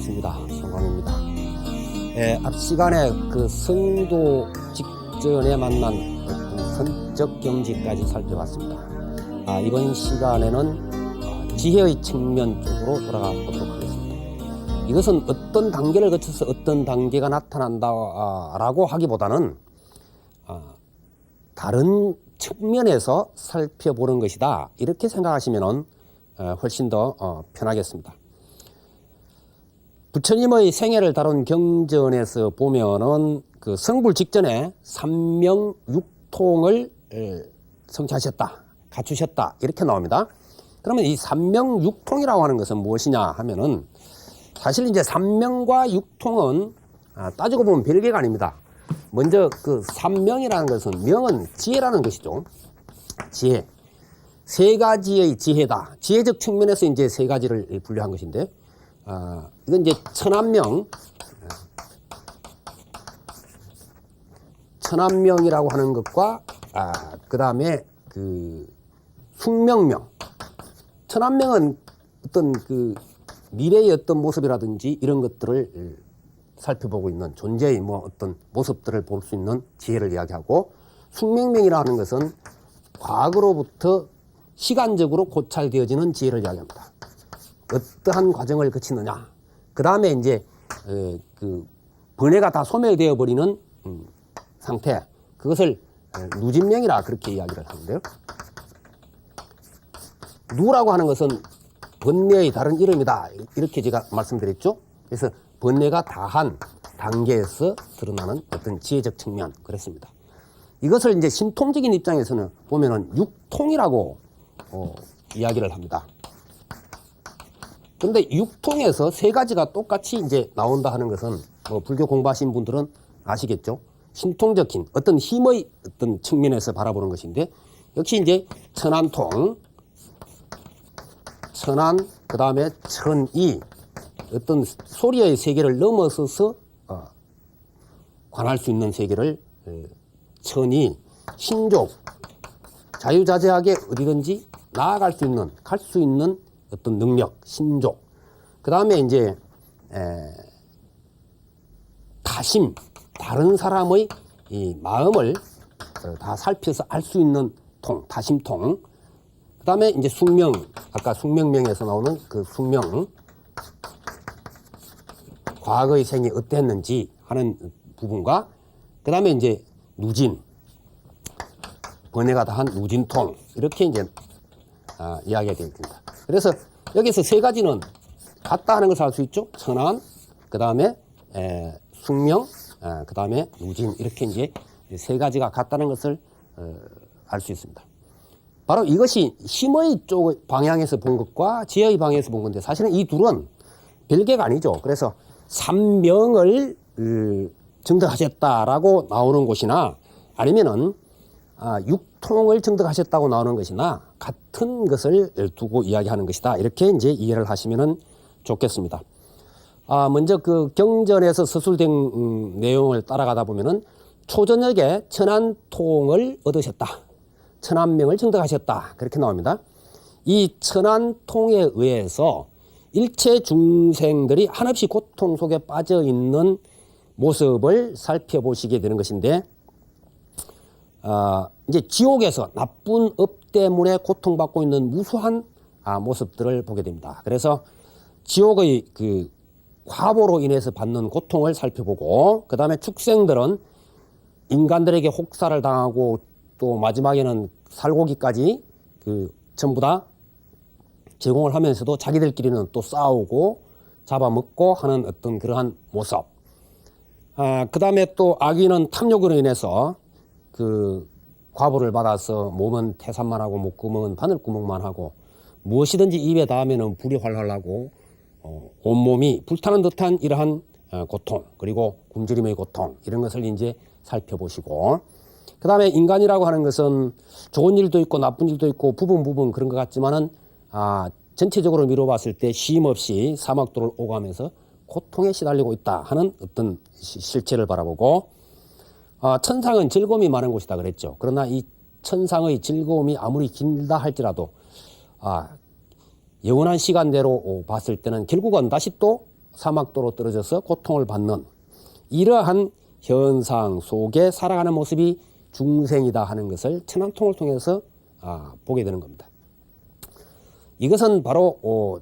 반갑습니다. 송광입니다. 앞 시간에 그 성도 직전에 만난 어떤 선적 경지까지 살펴봤습니다. 이번 시간에는 지혜의 측면 쪽으로 돌아가 보도록 하겠습니다. 이것은 어떤 단계를 거쳐서 어떤 단계가 나타난다라고 하기보다는 다른 측면에서 살펴보는 것이다. 이렇게 생각하시면 훨씬 더 편하겠습니다. 부처님의 생애를 다룬 경전에서 보면은 그 성불 직전에 삼명육통을 성취하셨다, 갖추셨다 이렇게 나옵니다. 그러면 이 삼명육통이라고 하는 것은 무엇이냐 하면은 사실 이제 삼명과 육통은 따지고 보면 별개가 아닙니다. 먼저 그 삼명이라는 것은 명은 지혜라는 것이죠. 지혜. 세 가지의 지혜다. 지혜적 측면에서 이제 세 가지를 분류한 것인데, 이건 이제 천안명이라고 하는 것과, 그 다음에 그 숙명명. 천안명은 어떤 그 미래의 어떤 모습이라든지 이런 것들을 살펴보고 있는 존재의 뭐 어떤 모습들을 볼 수 있는 지혜를 이야기하고, 숙명명이라는 것은 과거로부터 시간적으로 고찰되어지는 지혜를 이야기합니다. 어떠한 과정을 거치느냐. 그 다음에 이제 그 번뇌가 다 소멸되어 버리는 상태. 그것을 누진명이라 그렇게 이야기를 하는데요. 누라고 하는 것은 번뇌의 다른 이름이다. 이렇게 제가 말씀드렸죠. 그래서 번뇌가 다한 단계에서 드러나는 어떤 지혜적 측면 그랬습니다. 이것을 이제 신통적인 입장에서는 보면은 육통이라고 이야기를 합니다. 그런데 육통에서 세 가지가 똑같이 이제 나온다 하는 것은 뭐 불교 공부하신 분들은 아시겠죠. 신통적인 어떤 힘의 어떤 측면에서 바라보는 것인데, 역시 이제 천안통, 천안, 그 다음에 천이, 어떤 소리의 세계를 넘어서서 관할 수 있는 세계를 천이, 신족, 자유자재하게 어디든지 나아갈 수 있는, 갈 수 있는 어떤 능력, 신족. 그 다음에 이제 다심, 다른 사람의 이 마음을 다 살펴서 알 수 있는 통, 다심통. 그 다음에 이제 숙명, 아까 숙명명에서 나오는 그 숙명, 과거의 생이 어땠는지 하는 부분과, 그 다음에 이제 누진, 번뇌가 다한 누진통, 이렇게 이제 이야기가 되어 있습니다. 그래서 여기서 세 가지는 같다 하는 것을 알 수 있죠. 천안, 그 다음에 숙명, 그 다음에 누진, 이렇게 이제 세 가지가 같다는 것을 알 수 있습니다. 바로 이것이 힘의 쪽 방향에서 본 것과 지혜의 방향에서 본 건데, 사실은 이 둘은 별개가 아니죠. 그래서 삼명을 증득하셨다라고 나오는 곳이나, 아니면은 육통을 증득하셨다고 나오는 것이나 같은 것을 두고 이야기하는 것이다. 이렇게 이제 이해를 하시면은 좋겠습니다. 먼저 그 경전에서 서술된 내용을 따라가다 보면은 초저녁에 천안통을 얻으셨다. 천안명을 증득하셨다. 그렇게 나옵니다. 이 천안통에 의해서 일체 중생들이 한없이 고통 속에 빠져 있는 모습을 살펴보시게 되는 것인데, 이제 지옥에서 나쁜 업 때문에 고통받고 있는 무수한 모습들을 보게 됩니다. 그래서 지옥의 그 과보로 인해서 받는 고통을 살펴보고, 그 다음에 축생들은 인간들에게 혹사를 당하고, 또 마지막에는 살고기까지 그 전부 다 제공을 하면서도 자기들끼리는 또 싸우고 잡아먹고 하는 어떤 그러한 모습. 그 다음에 또 악인은 탐욕으로 인해서 그 과보를 받아서 몸은 태산만 하고 목구멍은 바늘구멍만 하고 무엇이든지 입에 닿으면 불이 활활 나고 온몸이 불타는 듯한 이러한 고통, 그리고 굶주림의 고통, 이런 것을 이제 살펴보시고, 그 다음에 인간이라고 하는 것은 좋은 일도 있고 나쁜 일도 있고 부분 그런 것 같지만은 전체적으로 미뤄봤을 때 쉼없이 사막도를 오가면서 고통에 시달리고 있다 하는 어떤 실체를 바라보고, 천상은 즐거움이 많은 곳이다 그랬죠. 그러나 이 천상의 즐거움이 아무리 길다 할지라도 영원한 시간대로 봤을 때는 결국은 다시 또 사막도로 떨어져서 고통을 받는 이러한 현상 속에 살아가는 모습이 중생이다 하는 것을 천안통을 통해서 보게 되는 겁니다. 이것은 바로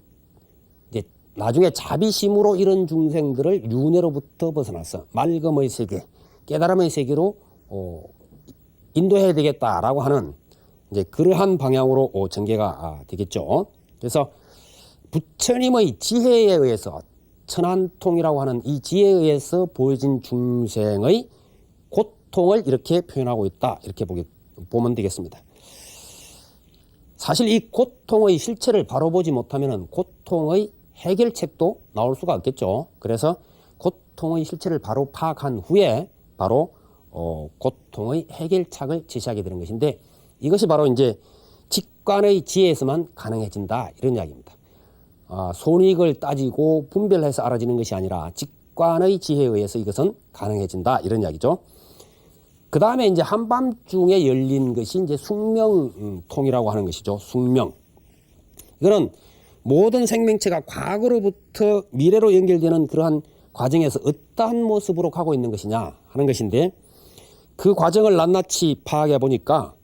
이제 나중에 자비심으로 이런 중생들을 윤회로부터 벗어나서 맑음의 세계, 깨달음의 세계로 인도해야 되겠다라고 하는 이제 그러한 방향으로 전개가 되겠죠. 그래서 부처님의 지혜에 의해서 천안통이라고 하는 이 지혜에 의해서 보여진 중생의 고통을 이렇게 표현하고 있다. 이렇게 보면 되겠습니다. 사실 이 고통의 실체를 바로 보지 못하면 고통의 해결책도 나올 수가 없겠죠. 그래서 고통의 실체를 바로 파악한 후에 바로 고통의 해결책을 제시하게 되는 것인데 이것이 바로 이제 직관의 지혜에서만 가능해진다. 이런 이야기입니다. 손익을 따지고 분별해서 알아지는 것이 아니라 직관의 지혜에 의해서 이것은 가능해진다. 이런 이야기죠. 그 다음에 이제 한밤중에 열린 것이 이제 숙명통이라고 하는 것이죠. 숙명. 이거는 모든 생명체가 과거로부터 미래로 연결되는 그러한 과정에서 어떠한 모습으로 가고 있는 것이냐 하는 것인데 그 과정을 낱낱이 파악해 보니까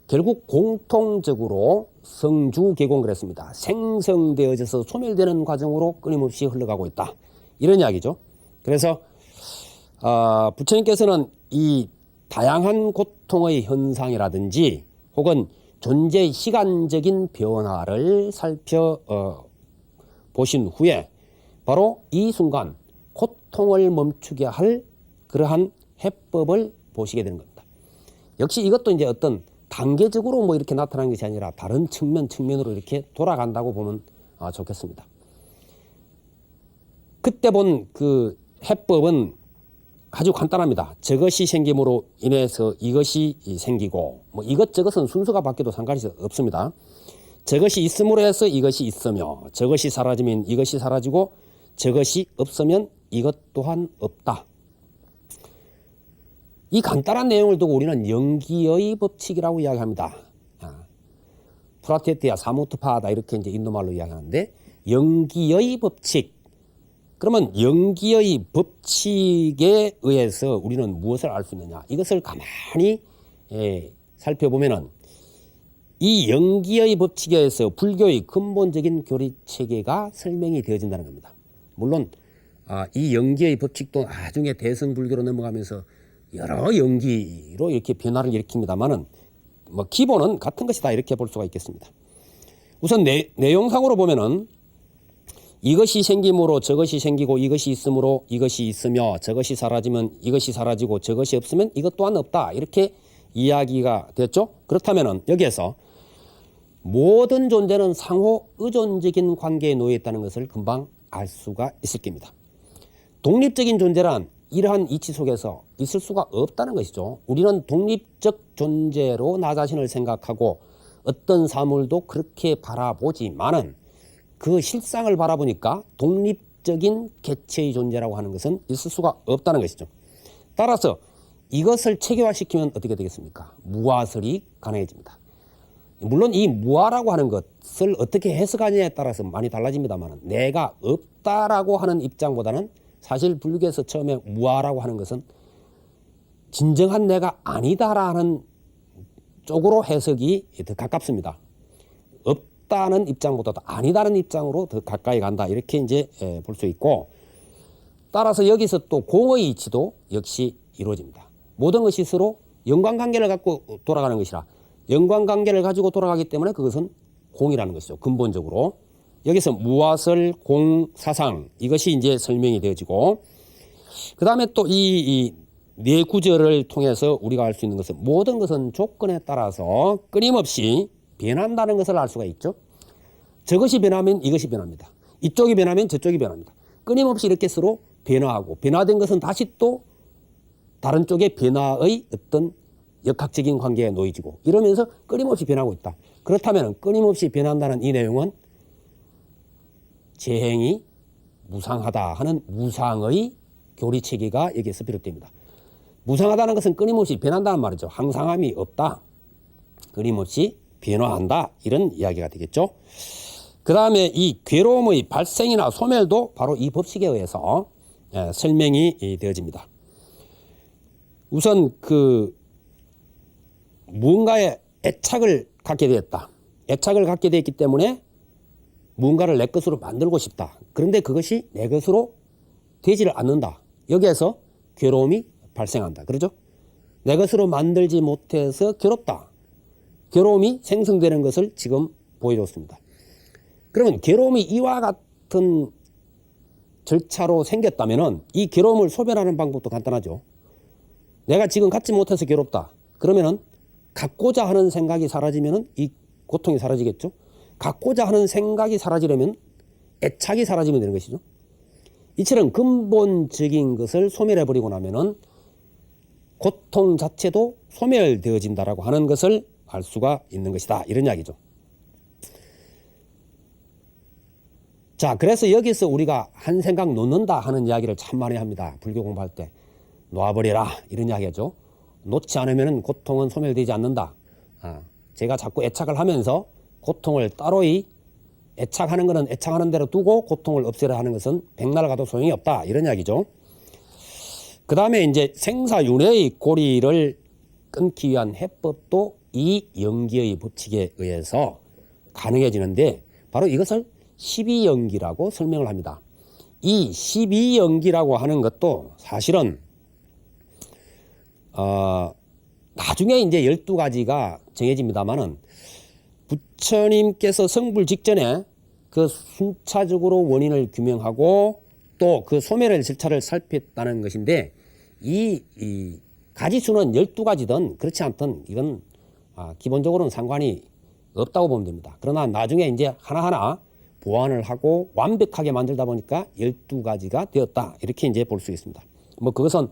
결국 공통적으로 성주계공 그랬습니다. 생성되어져서 소멸되는 과정으로 끊임없이 흘러가고 있다. 이런 이야기죠. 그래서 부처님께서는 이 다양한 고통의 현상이라든지 혹은 존재의 시간적인 변화를 살펴보신 후에 바로 이 순간 고통을 멈추게 할 그러한 해법을 보시게 되는 겁니다. 역시 이것도 이제 어떤 단계적으로 뭐 이렇게 나타나는 것이 아니라 다른 측면으로 이렇게 돌아간다고 보면 좋겠습니다. 그때 본 그 해법은 아주 간단합니다. 저것이 생김으로 인해서 이것이 생기고 뭐 이것저것은 순서가 바뀌어도 상관이 없습니다. 저것이 있음으로 해서 이것이 있으며 저것이 사라지면 이것이 사라지고 저것이 없으면 이것 또한 없다. 이 간단한 내용을 두고 우리는 연기의 법칙이라고 이야기합니다. 프라테티아 사무트파다 이렇게 이제 인도말로 이야기하는데 연기의 법칙. 그러면 연기의 법칙에 의해서 우리는 무엇을 알 수 있느냐? 이것을 가만히 살펴보면은 이 연기의 법칙에 의해서 불교의 근본적인 교리 체계가 설명이 되어진다는 겁니다. 물론 이 연기의 법칙도 나중에 대승불교로 넘어가면서 여러 연기로 이렇게 변화를 일으킵니다만은 뭐 기본은 같은 것이다 이렇게 볼 수가 있겠습니다. 우선 내용상으로 보면은 이것이 생김으로 저것이 생기고 이것이 있으므로 이것이 있으며 저것이 사라지면 이것이 사라지고 저것이 없으면 이것 또한 없다 이렇게 이야기가 됐죠. 그렇다면은 여기에서 모든 존재는 상호 의존적인 관계에 놓여 있다는 것을 금방 알 수가 있을 겁니다. 독립적인 존재란 이러한 이치 속에서 있을 수가 없다는 것이죠. 우리는 독립적 존재로 나 자신을 생각하고 어떤 사물도 그렇게 바라보지만은 그 실상을 바라보니까 독립적인 개체의 존재라고 하는 것은 있을 수가 없다는 것이죠. 따라서 이것을 체계화시키면 어떻게 되겠습니까? 무아설이 가능해집니다. 물론 이 무아라고 하는 것을 어떻게 해석하느냐에 따라서 많이 달라집니다만 내가 없다라고 하는 입장보다는 사실 불교에서 처음에 무아라고 하는 것은 진정한 내가 아니다라는 쪽으로 해석이 더 가깝습니다. 없다는 입장보다도 아니다는 입장으로 더 가까이 간다. 이렇게 이제 볼 수 있고 따라서 여기서 또 공의 이치도 역시 이루어집니다. 모든 것이 서로 연관관계를 갖고 돌아가는 것이라 연관관계를 가지고 돌아가기 때문에 그것은 공이라는 것이죠. 근본적으로. 여기서 무아설, 공, 사상 이것이 이제 설명이 되어지고 그 다음에 또 이 네 구절을 통해서 우리가 알 수 있는 것은 모든 것은 조건에 따라서 끊임없이 변한다는 것을 알 수가 있죠. 저것이 변하면 이것이 변합니다. 이쪽이 변하면 저쪽이 변합니다. 끊임없이 이렇게 서로 변화하고 변화된 것은 다시 또 다른 쪽의 변화의 어떤 역학적인 관계에 놓여지고 이러면서 끊임없이 변하고 있다. 그렇다면 끊임없이 변한다는 이 내용은 재행이 무상하다 하는 무상의 교리체계가 여기에서 비롯됩니다. 무상하다는 것은 끊임없이 변한다는 말이죠. 항상함이 없다. 끊임없이 변화한다. 이런 이야기가 되겠죠. 그 다음에 이 괴로움의 발생이나 소멸도 바로 이 법칙에 의해서 설명이 되어집니다. 우선 그 무언가에 애착을 갖게 되었다. 애착을 갖게 되었기 때문에 무언가를 내 것으로 만들고 싶다. 그런데 그것이 내 것으로 되지를 않는다. 여기에서 괴로움이 발생한다. 그러죠? 내 것으로 만들지 못해서 괴롭다. 괴로움이 생성되는 것을 지금 보여줬습니다. 그러면 괴로움이 이와 같은 절차로 생겼다면 이 괴로움을 소멸하는 방법도 간단하죠. 내가 지금 갖지 못해서 괴롭다. 그러면은 갖고자 하는 생각이 사라지면은 이 고통이 사라지겠죠. 갖고자 하는 생각이 사라지려면 애착이 사라지면 되는 것이죠. 이처럼 근본적인 것을 소멸해버리고 나면은 고통 자체도 소멸되어진다라고 하는 것을 알 수가 있는 것이다. 이런 이야기죠. 자, 그래서 여기서 우리가 한 생각 놓는다 하는 이야기를 참 많이 합니다. 불교 공부할 때. 놓아버리라. 이런 이야기죠. 놓지 않으면 고통은 소멸되지 않는다. 제가 자꾸 애착을 하면서 고통을 따로이 애착하는 것은 애착하는 대로 두고 고통을 없애려 하는 것은 백날 가도 소용이 없다. 이런 이야기죠. 그 다음에 이제 생사윤회의 고리를 끊기 위한 해법도 이 연기의 법칙에 의해서 가능해지는데 바로 이것을 12연기라고 설명을 합니다. 이 12연기라고 하는 것도 사실은 나중에 이제 12가지가 정해집니다만은 부처님께서 성불 직전에 그 순차적으로 원인을 규명하고 또 그 소멸의 절차를 살폈다는 것인데 이 가지수는 12가지든 그렇지 않든 이건 기본적으로는 상관이 없다고 보면 됩니다. 그러나 나중에 이제 하나하나 보완을 하고 완벽하게 만들다 보니까 12가지가 되었다. 이렇게 이제 볼 수 있습니다. 뭐 그것은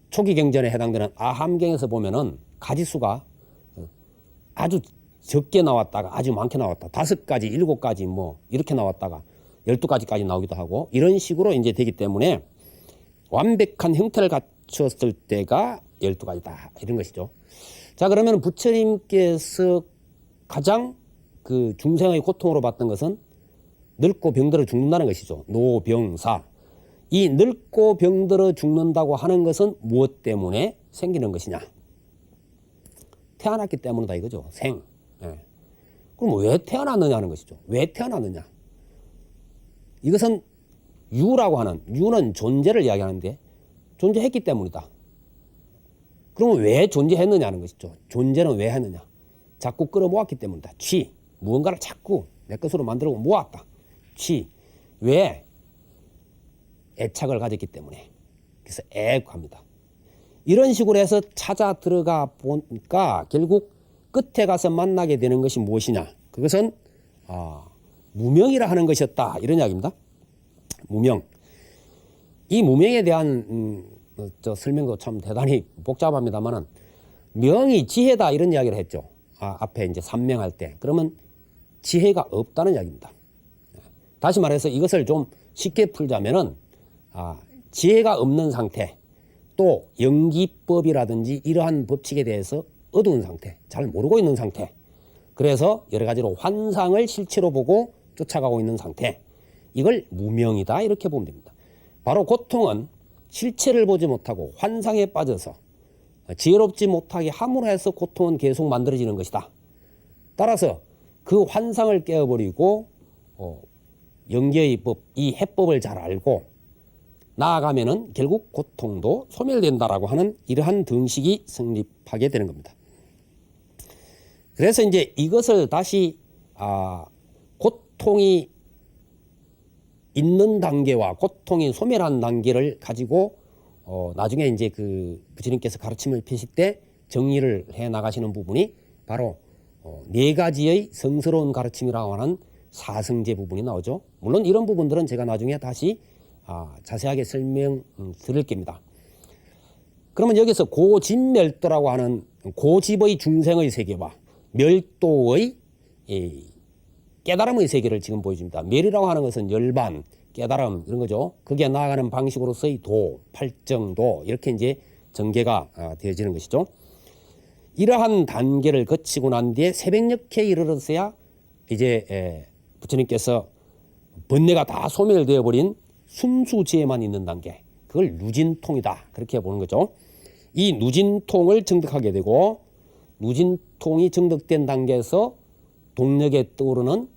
초기 경전에 해당되는 아함경에서 보면은 가지수가 아주 적게 나왔다가 아주 많게 나왔다. 5가지, 7가지 뭐 이렇게 나왔다가 12가지까지 나오기도 하고 이런 식으로 이제 되기 때문에 완벽한 형태를 갖췄을 때가 12가지다. 이런 것이죠. 자, 그러면 부처님께서 가장 그 중생의 고통으로 봤던 것은 늙고 병들어 죽는다는 것이죠. 노병사. 이 늙고 병들어 죽는다고 하는 것은 무엇 때문에 생기는 것이냐? 태어났기 때문이다 이거죠. 생. 그럼 왜 태어났느냐 하는 것이죠. 왜 태어났느냐? 이것은 유라고 하는, 유는 존재를 이야기하는데 존재했기 때문이다. 그러면 왜 존재했느냐 하는 것이죠. 존재는 왜 했느냐? 자꾸 끌어모았기 때문이다. 취. 무언가를 자꾸 내 것으로 만들고 모았다. 취. 왜? 애착을 가졌기 때문에. 그래서 애합니다. 이런 식으로 해서 찾아 들어가 보니까 결국 끝에 가서 만나게 되는 것이 무엇이냐. 그것은 무명이라 하는 것이었다. 이런 이야기입니다. 무명. 이 무명에 대한 설명도 참 대단히 복잡합니다만은 명이 지혜다 이런 이야기를 했죠. 앞에 이제 삼명할 때. 그러면 지혜가 없다는 이야기입니다. 다시 말해서 이것을 좀 쉽게 풀자면은 지혜가 없는 상태, 또 연기법이라든지 이러한 법칙에 대해서 어두운 상태, 잘 모르고 있는 상태, 그래서 여러 가지로 환상을 실체로 보고 쫓아가고 있는 상태, 이걸 무명이다 이렇게 보면 됩니다. 바로 고통은 실체를 보지 못하고 환상에 빠져서 지혜롭지 못하게 함으로 해서 고통은 계속 만들어지는 것이다. 따라서 그 환상을 깨어버리고 연계의 법, 이 해법을 잘 알고 나아가면은 결국 고통도 소멸된다라고 하는 이러한 등식이 성립하게 되는 겁니다. 그래서 이제 이것을 다시 고통이 있는 단계와 고통이 소멸한 단계를 가지고 나중에 이제 그 부처님께서 가르침을 펴실 때 정리를 해 나가시는 부분이 바로 4가지의 성스러운 가르침이라고 하는 사성제 부분이 나오죠. 물론 이런 부분들은 제가 나중에 다시 자세하게 설명 드릴 겁니다. 그러면 여기서 고집멸도라고 하는 고집의 중생의 세계와 멸도의 깨달음의 세계를 지금 보여줍니다. 멸이라고 하는 것은 열반, 깨달음 이런 거죠. 그게 나아가는 방식으로서의 도, 팔정도 이렇게 이제 전개가 되어지는 것이죠. 이러한 단계를 거치고 난 뒤에 새벽녘에 이르렀어야 이제 부처님께서 번뇌가 다 소멸되어 버린 순수지에만 있는 단계, 그걸 누진통이다, 그렇게 보는 거죠. 이 누진통을 정득하게 되고, 누진통이 정득된 단계에서 동력에 떠오르는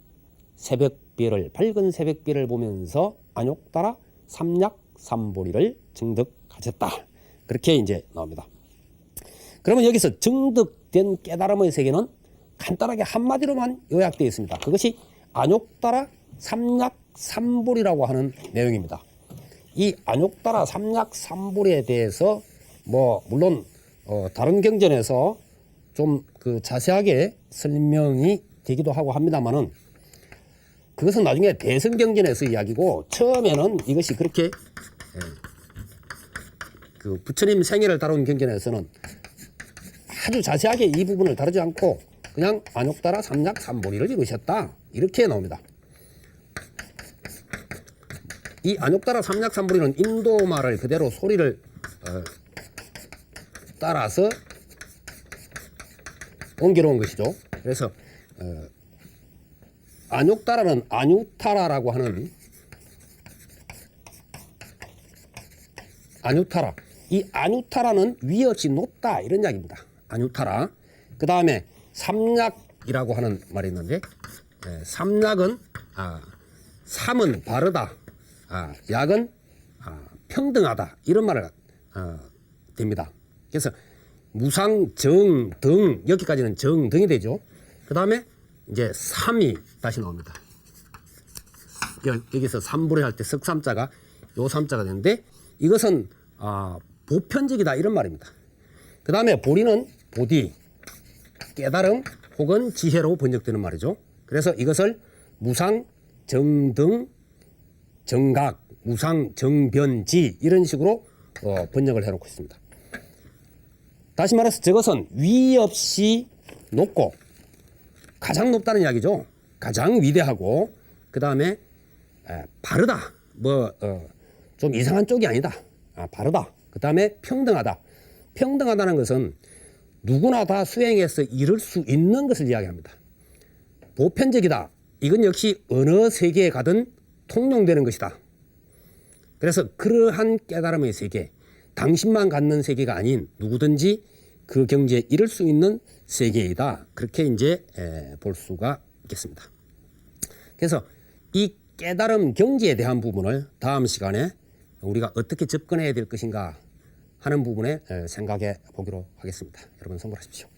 새벽별을, 밝은 새벽별을 보면서 안욕따라 삼약삼보리를 정득하셨다, 그렇게 이제 나옵니다. 그러면 여기서 정득된 깨달음의 세계는 간단하게 한마디로만 요약되어 있습니다. 그것이 안욕따라 삼약삼보리라고 하는 내용입니다. 이 안욕따라 삼약삼보리에 대해서 물론 다른 경전에서 좀 그 자세하게 설명이 되기도 하고 합니다만은, 그것은 나중에 대승경전에서 이야기고, 처음에는 이것이 그렇게 그 부처님 생애를 다룬 경전에서는 아주 자세하게 이 부분을 다루지 않고 그냥 안욕따라 삼약삼보리를 이루셨다, 이렇게 나옵니다. 이 안욕따라 삼약삼보리는 인도 말을 그대로 소리를 따라서 옮겨놓은 것이죠. 그래서 안욕따라는 아뉴타라라고 하는, 아뉴타라, 이 아뉴타라는 위 없이 높다, 이런 이야기입니다. 아뉴타라. 그 다음에 삼약이라고 하는 말이 있는데, 삼약은 삼은 바르다, 약은 평등하다, 이런 말을 됩니다. 그래서 무상, 정, 등, 여기까지는 정, 등이 되죠. 그 다음에 이제 삼이 다시 나옵니다. 여기서 삼불에 할 때 석삼자가 요 삼자가 되는데, 이것은 보편적이다, 이런 말입니다. 그 다음에 보리는 보디, 깨달음 혹은 지혜로 번역되는 말이죠. 그래서 이것을 무상, 정등, 정각, 무상, 정변지, 이런 식으로 번역을 해놓고 있습니다. 다시 말해서 저것은 위 없이 높고, 가장 높다는 이야기죠. 가장 위대하고, 그 다음에 바르다, 좀 이상한 쪽이 아니다, 바르다. 그 다음에 평등하다. 평등하다는 것은 누구나 다 수행해서 이룰 수 있는 것을 이야기합니다. 보편적이다, 이건 역시 어느 세계에 가든 통용되는 것이다. 그래서 그러한 깨달음의 세계, 당신만 갖는 세계가 아닌 누구든지 그 경지에 이를 수 있는 세계이다, 그렇게 이제 볼 수가 있겠습니다. 그래서 이 깨달음 경지에 대한 부분을 다음 시간에 우리가 어떻게 접근해야 될 것인가 하는 부분에 생각해 보기로 하겠습니다. 여러분, 성불하십시오.